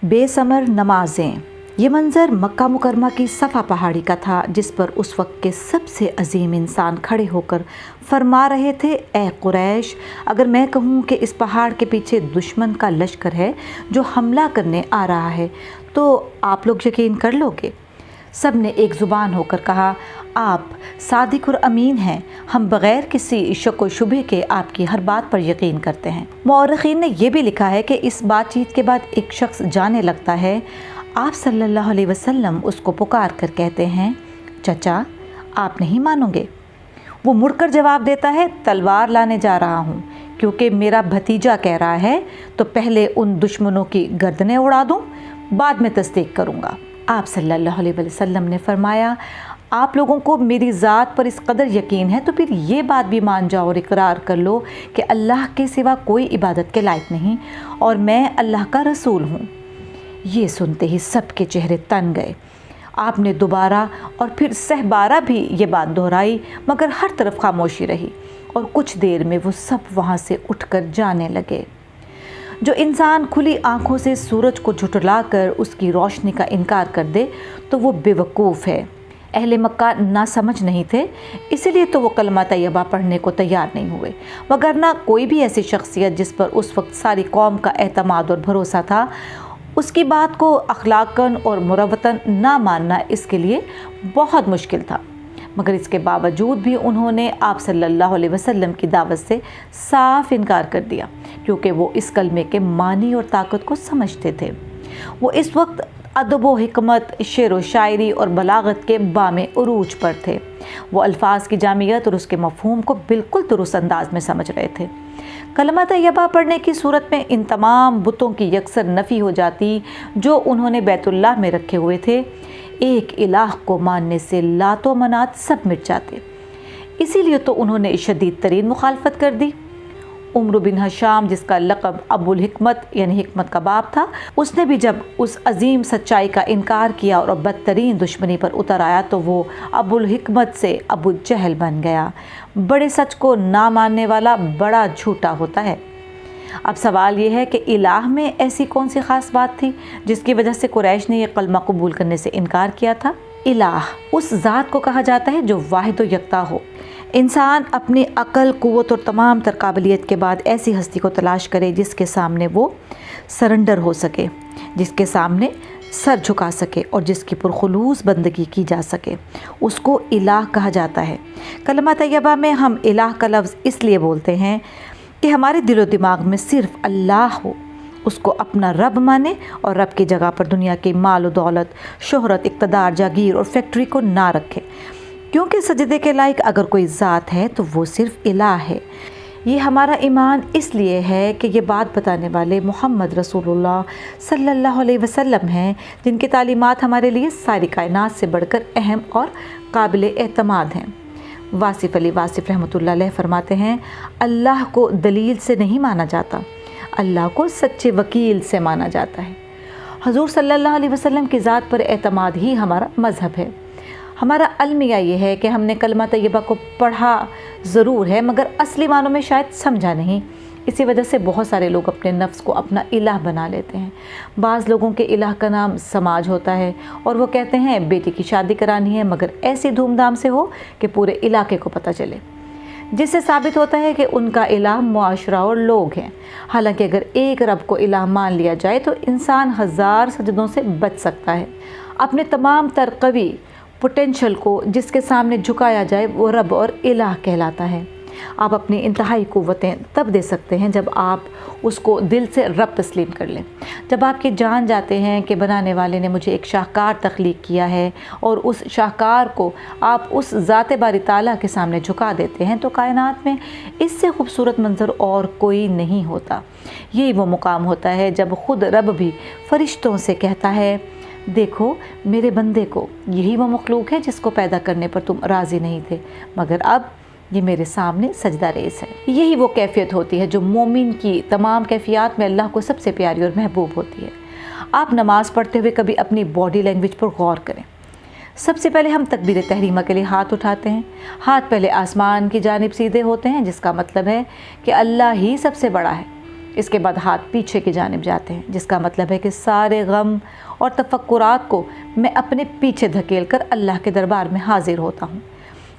بے ثمر نمازیں۔ یہ منظر مکہ مکرمہ کی صفا پہاڑی کا تھا، جس پر اس وقت کے سب سے عظیم انسان کھڑے ہو کر فرما رہے تھے، اے قریش، اگر میں کہوں کہ اس پہاڑ کے پیچھے دشمن کا لشکر ہے جو حملہ کرنے آ رہا ہے تو آپ لوگ یقین کر لو گے؟ سب نے ایک زبان ہو کر کہا، آپ صادق اور امین ہیں، ہم بغیر کسی شک و شبہ کے آپ کی ہر بات پر یقین کرتے ہیں۔ مورخین نے یہ بھی لکھا ہے کہ اس بات چیت کے بعد ایک شخص جانے لگتا ہے، آپ صلی اللہ علیہ وسلم اس کو پکار کر کہتے ہیں، چچا آپ نہیں مانو گے؟ وہ مڑ کر جواب دیتا ہے، تلوار لانے جا رہا ہوں، کیونکہ میرا بھتیجا کہہ رہا ہے تو پہلے ان دشمنوں کی گردنیں اڑا دوں، بعد میں تصدیق کروں گا۔ آپ صلی اللہ علیہ وسلم نے فرمایا، آپ لوگوں کو میری ذات پر اس قدر یقین ہے تو پھر یہ بات بھی مان جاؤ اور اقرار کر لو کہ اللہ کے سوا کوئی عبادت کے لائق نہیں اور میں اللہ کا رسول ہوں۔ یہ سنتے ہی سب کے چہرے تن گئے۔ آپ نے دوبارہ اور پھر 100 بھی یہ بات دہرائی، مگر ہر طرف خاموشی رہی اور کچھ دیر میں وہ سب وہاں سے اٹھ کر جانے لگے۔ جو انسان کھلی آنکھوں سے سورج کو جھٹلا کر اس کی روشنی کا انکار کر دے تو وہ بے وقوف ہے۔ اہل مکہ ناسمجھ نہیں تھے، اسی لیے تو وہ کلمہ طیبہ پڑھنے کو تیار نہیں ہوئے، وگرنہ کوئی بھی ایسی شخصیت جس پر اس وقت ساری قوم کا اعتماد اور بھروسہ تھا، اس کی بات کو اخلاقاً اور مروتاً نہ ماننا اس کے لیے بہت مشکل تھا، مگر اس کے باوجود بھی انہوں نے آپ صلی اللہ علیہ وسلم کی دعوت سے صاف انکار کر دیا، کیونکہ وہ اس کلمے کے معنی اور طاقت کو سمجھتے تھے۔ وہ اس وقت ادب و حکمت، شعر و شاعری اور بلاغت کے بام عروج پر تھے۔ وہ الفاظ کی جامعیت اور اس کے مفہوم کو بالکل درست انداز میں سمجھ رہے تھے۔ کلمہ طیبہ پڑھنے کی صورت میں ان تمام بتوں کی یکسر نفی ہو جاتی جو انہوں نے بیت اللہ میں رکھے ہوئے تھے۔ ایک الہ کو ماننے سے لات و منات سب مٹ جاتے، اسی لیے تو انہوں نے شدید ترین مخالفت کر دی۔ عمرو بن ہشام، جس کا لقب ابو الحکمت یعنی حکمت کا باپ تھا، اس نے بھی جب اس عظیم سچائی کا انکار کیا اور بدترین دشمنی پر اتر آیا تو وہ ابو الحکمت سے ابو جہل بن گیا۔ بڑے سچ کو نہ ماننے والا بڑا جھوٹا ہوتا ہے۔ اب سوال یہ ہے کہ الہ میں ایسی کون سی خاص بات تھی جس کی وجہ سے قریش نے یہ کلمہ قبول کرنے سے انکار کیا تھا؟ الہ اس ذات کو کہا جاتا ہے جو واحد و یکتا ہو۔ انسان اپنی عقل، قوت اور تمام تر قابلیت کے بعد ایسی ہستی کو تلاش کرے جس کے سامنے وہ سرنڈر ہو سکے، جس کے سامنے سر جھکا سکے اور جس کی پرخلوص بندگی کی جا سکے، اس کو الہ کہا جاتا ہے۔ کلمہ طیبہ میں ہم الہ کا لفظ اس لیے بولتے ہیں کہ ہمارے دل و دماغ میں صرف اللہ ہو، اس کو اپنا رب مانے اور رب کی جگہ پر دنیا کی مال و دولت، شہرت، اقتدار، جاگیر اور فیکٹری کو نہ رکھے، کیونکہ سجدے کے لائق اگر کوئی ذات ہے تو وہ صرف الہ ہے۔ یہ ہمارا ایمان اس لیے ہے کہ یہ بات بتانے والے محمد رسول اللہ صلی اللہ علیہ وسلم ہیں، جن کی تعلیمات ہمارے لیے ساری کائنات سے بڑھ کر اہم اور قابل اعتماد ہیں۔ واصف علی واصف رحمۃ اللہ علیہ فرماتے ہیں، اللہ کو دلیل سے نہیں مانا جاتا، اللہ کو سچے وکیل سے مانا جاتا ہے۔ حضور صلی اللہ علیہ وسلم کی ذات پر اعتماد ہی ہمارا مذہب ہے۔ ہمارا المیہ یہ ہے کہ ہم نے کلمہ طیبہ کو پڑھا ضرور ہے، مگر اصلی معنوں میں شاید سمجھا نہیں۔ اسی وجہ سے بہت سارے لوگ اپنے نفس کو اپنا الہ بنا لیتے ہیں۔ بعض لوگوں کے الہ کا نام سماج ہوتا ہے اور وہ کہتے ہیں بیٹی کی شادی کرانی ہے، مگر ایسی دھوم دھام سے ہو کہ پورے علاقے کو پتہ چلے، جس سے ثابت ہوتا ہے کہ ان کا الہ معاشرہ اور لوگ ہیں۔ حالانکہ اگر ایک رب کو الہ مان لیا جائے تو انسان 1000 سجدوں سے بچ سکتا ہے۔ اپنے تمام تر قوی پوٹینشل کو جس کے سامنے جھکایا جائے وہ رب اور الہ کہلاتا ہے۔ آپ اپنی انتہائی قوتیں تب دے سکتے ہیں جب آپ اس کو دل سے رب تسلیم کر لیں، جب آپ کی جان جاتے ہیں کہ بنانے والے نے مجھے ایک شاہکار تخلیق کیا ہے اور اس شاہکار کو آپ اس ذات باری تعالیٰ کے سامنے جھکا دیتے ہیں تو کائنات میں اس سے خوبصورت منظر اور کوئی نہیں ہوتا۔ یہی وہ مقام ہوتا ہے جب خود رب بھی فرشتوں سے کہتا ہے، دیکھو میرے بندے کو، یہی وہ مخلوق ہے جس کو پیدا کرنے پر تم راضی نہیں تھے، مگر اب یہ میرے سامنے سجدہ ریز ہے۔ یہی وہ کیفیت ہوتی ہے جو مومن کی تمام کیفیات میں اللہ کو سب سے پیاری اور محبوب ہوتی ہے۔ آپ نماز پڑھتے ہوئے کبھی اپنی باڈی لینگویج پر غور کریں۔ سب سے پہلے ہم تکبیر تحریمہ کے لیے ہاتھ اٹھاتے ہیں۔ ہاتھ پہلے آسمان کی جانب سیدھے ہوتے ہیں، جس کا مطلب ہے کہ اللہ ہی سب سے بڑا ہے۔ اس کے بعد ہاتھ پیچھے کی جانب جاتے ہیں، جس کا مطلب ہے کہ سارے غم اور تفکرات کو میں اپنے پیچھے دھکیل کر اللہ کے دربار میں حاضر ہوتا ہوں،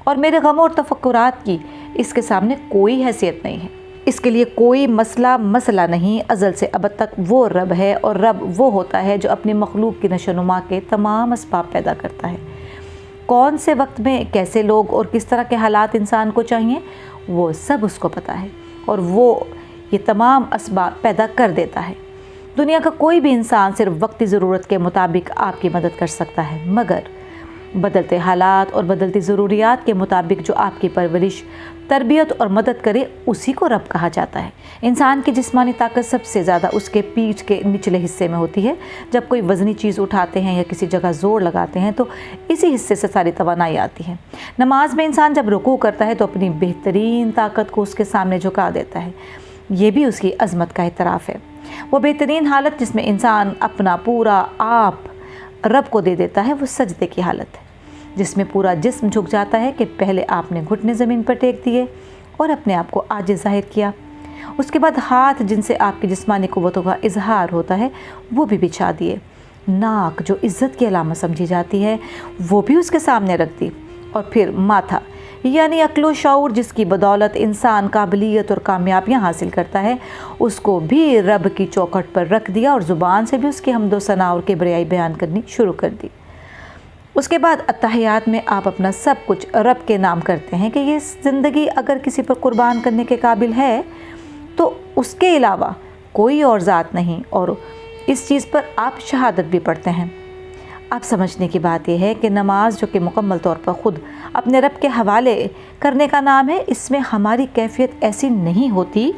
اور میرے غم اور تفکرات کی اس کے سامنے کوئی حیثیت نہیں ہے، اس کے لیے کوئی مسئلہ نہیں۔ ازل سے ابد تک وہ رب ہے، اور رب وہ ہوتا ہے جو اپنی مخلوق کی نشو و نما کے تمام اسباب پیدا کرتا ہے۔ کون سے وقت میں کیسے لوگ اور کس طرح کے حالات انسان کو چاہیے، وہ سب اس کو پتہ ہے، اور وہ یہ تمام اسباب پیدا کر دیتا ہے۔ دنیا کا کوئی بھی انسان صرف وقتی ضرورت کے مطابق آپ کی مدد کر سکتا ہے، مگر بدلتے حالات اور بدلتی ضروریات کے مطابق جو آپ کی پرورش، تربیت اور مدد کرے، اسی کو رب کہا جاتا ہے۔ انسان کی جسمانی طاقت سب سے زیادہ اس کے پیٹھ کے نچلے حصے میں ہوتی ہے۔ جب کوئی وزنی چیز اٹھاتے ہیں یا کسی جگہ زور لگاتے ہیں تو اسی حصے سے ساری توانائی آتی ہے۔ نماز میں انسان جب رکوع کرتا ہے تو اپنی بہترین طاقت کو اس کے سامنے جھکا دیتا ہے۔ یہ بھی اس کی عظمت کا اعتراف ہے۔ وہ بہترین حالت جس میں انسان اپنا پورا آپ رب کو دے دیتا ہے، وہ سجدے کی حالت ہے، جس میں پورا جسم جھک جاتا ہے کہ پہلے آپ نے گھٹنے زمین پر ٹیک دیے اور اپنے آپ کو عاجز ظاہر کیا، اس کے بعد ہاتھ جن سے آپ کی جسمانی قوتوں کا اظہار ہوتا ہے وہ بھی بچھا دیے، ناک جو عزت کی علامت سمجھی جاتی ہے وہ بھی اس کے سامنے رکھ دی، اور پھر ماتھا یعنی عقل و شعور جس کی بدولت انسان قابلیت اور کامیابیاں حاصل کرتا ہے، اس کو بھی رب کی چوکھٹ پر رکھ دیا، اور زبان سے بھی اس کی حمد و ثنا اور کبریائی بیان کرنی شروع کر دی۔ اس کے بعد اتحیات میں آپ اپنا سب کچھ رب کے نام کرتے ہیں کہ یہ زندگی اگر کسی پر قربان کرنے کے قابل ہے تو اس کے علاوہ کوئی اور ذات نہیں، اور اس چیز پر آپ شہادت بھی پڑھتے ہیں۔ اب سمجھنے کی بات یہ ہے کہ نماز جو کہ مکمل طور پر خود اپنے رب کے حوالے کرنے کا نام ہے، اس میں ہماری کیفیت ایسی نہیں ہوتی۔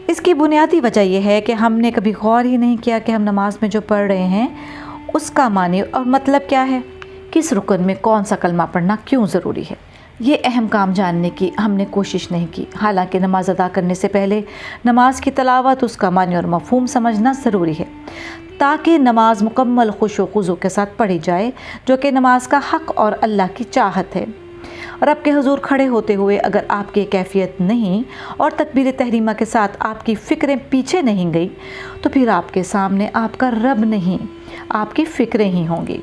اس کی بنیادی وجہ یہ ہے کہ ہم نے کبھی غور ہی نہیں کیا کہ ہم نماز میں جو پڑھ رہے ہیں اس کا معنی اور مطلب کیا ہے، کس رکن میں کون سا کلمہ پڑھنا کیوں ضروری ہے۔ یہ اہم کام جاننے کی ہم نے کوشش نہیں کی، حالانکہ نماز ادا کرنے سے پہلے نماز کی تلاوت، اس کا معنی اور مفہوم سمجھنا ضروری ہے، تاکہ نماز مکمل خشوع و خضوع کے ساتھ پڑھی جائے، جو کہ نماز کا حق اور اللہ کی چاہت ہے۔ رب کے حضور کھڑے ہوتے ہوئے اگر آپ کی کیفیت نہیں اور تکبیر تحریمہ کے ساتھ آپ کی فکریں پیچھے نہیں گئی تو پھر آپ کے سامنے آپ کا رب نہیں، آپ کی فکریں ہی ہوں گی۔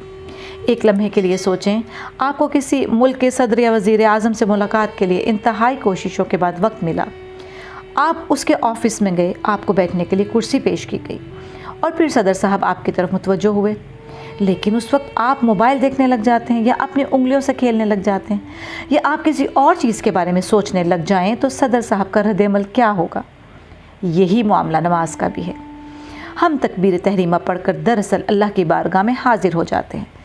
ایک لمحے کے لیے سوچیں، آپ کو کسی ملک کے صدر یا وزیر اعظم سے ملاقات کے لیے انتہائی کوششوں کے بعد وقت ملا، آپ اس کے آفس میں گئے، آپ کو بیٹھنے کے لیے کرسی پیش کی گئی، اور پھر صدر صاحب آپ کی طرف متوجہ ہوئے، لیکن اس وقت آپ موبائل دیکھنے لگ جاتے ہیں یا اپنی انگلیوں سے کھیلنے لگ جاتے ہیں یا آپ کسی اور چیز کے بارے میں سوچنے لگ جائیں، تو صدر صاحب کا رد عمل کیا ہوگا؟ یہی معاملہ نماز کا بھی ہے۔ ہم تکبیر تحریمہ پڑھ کر دراصل اللہ کی بارگاہ میں حاضر ہو جاتے ہیں،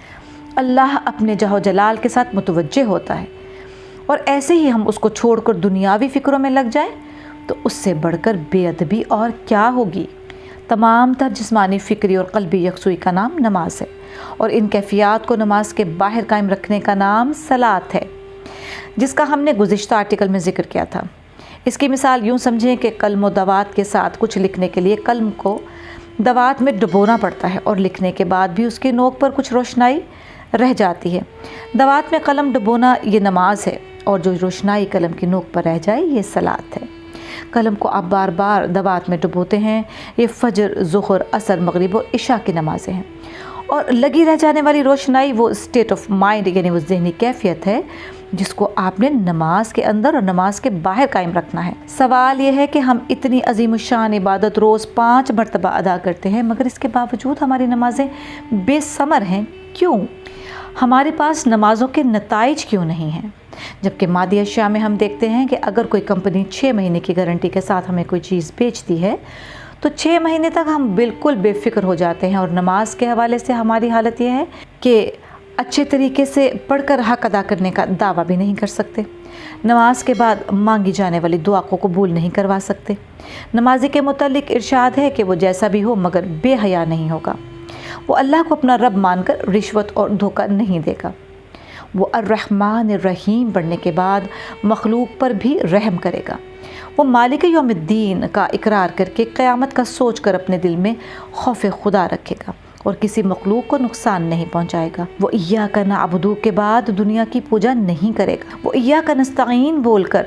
اللہ اپنے جاہ و جلال کے ساتھ متوجہ ہوتا ہے، اور ایسے ہی ہم اس کو چھوڑ کر دنیاوی فکروں میں لگ جائیں تو اس سے بڑھ کر بے ادبی اور کیا ہوگی۔ تمام تر جسمانی، فکری اور قلبی یکسوئی کا نام نماز ہے، اور ان کیفیات کو نماز کے باہر قائم رکھنے کا نام صلاۃ ہے، جس کا ہم نے گزشتہ آرٹیکل میں ذکر کیا تھا۔ اس کی مثال یوں سمجھیں کہ قلم و دوات کے ساتھ کچھ لکھنے کے لیے قلم کو دوات میں ڈبونا پڑتا ہے، اور لکھنے کے بعد بھی اس کی نوک پر کچھ روشنائی رہ جاتی ہے۔ دوات میں قلم ڈبونا یہ نماز ہے، اور جو روشنائی قلم کی نوک پر رہ جائے یہ صلاۃ ہے۔ قلم کو آپ بار بار دوات میں ڈبوتے ہیں۔ یہ فجر، ظہر، عصر، مغرب اور عشاء کی نمازیں ہیں، اور لگی رہ جانے والی روشنائی وہ اسٹیٹ آف مائنڈ یعنی وہ ذہنی کیفیت ہے جس کو آپ نے نماز کے اندر اور نماز کے باہر قائم رکھنا ہے۔ سوال یہ ہے کہ ہم اتنی عظیم الشان عبادت روز 5 مرتبہ ادا کرتے ہیں، مگر اس کے باوجود ہماری نمازیں بے ثمر ہیں، کیوں؟ ہمارے پاس نمازوں کے نتائج کیوں نہیں ہیں؟ جبکہ مادی اشیاء میں ہم دیکھتے ہیں کہ اگر کوئی کمپنی 6 مہینے کی گارنٹی کے ساتھ ہمیں کوئی چیز بیچتی ہے تو 6 مہینے تک ہم بالکل بے فکر ہو جاتے ہیں، اور نماز کے حوالے سے ہماری حالت یہ ہے کہ اچھے طریقے سے پڑھ کر حق ادا کرنے کا دعویٰ بھی نہیں کر سکتے، نماز کے بعد مانگی جانے والی دعا کو قبول نہیں کروا سکتے۔ نمازی کے متعلق ارشاد ہے کہ وہ جیسا بھی ہو مگر بے حیا نہیں ہوگا، وہ اللہ کو اپنا رب مان کر رشوت اور دھوکہ نہیں دے گا، وہ الرحمن الرحیم بننے کے بعد مخلوق پر بھی رحم کرے گا، وہ مالک یوم الدین کا اقرار کر کے قیامت کا سوچ کر اپنے دل میں خوف خدا رکھے گا اور کسی مخلوق کو نقصان نہیں پہنچائے گا، وہ ایاک نعبد کے بعد دنیا کی پوجا نہیں کرے گا، وہ ایاک نستعین بول کر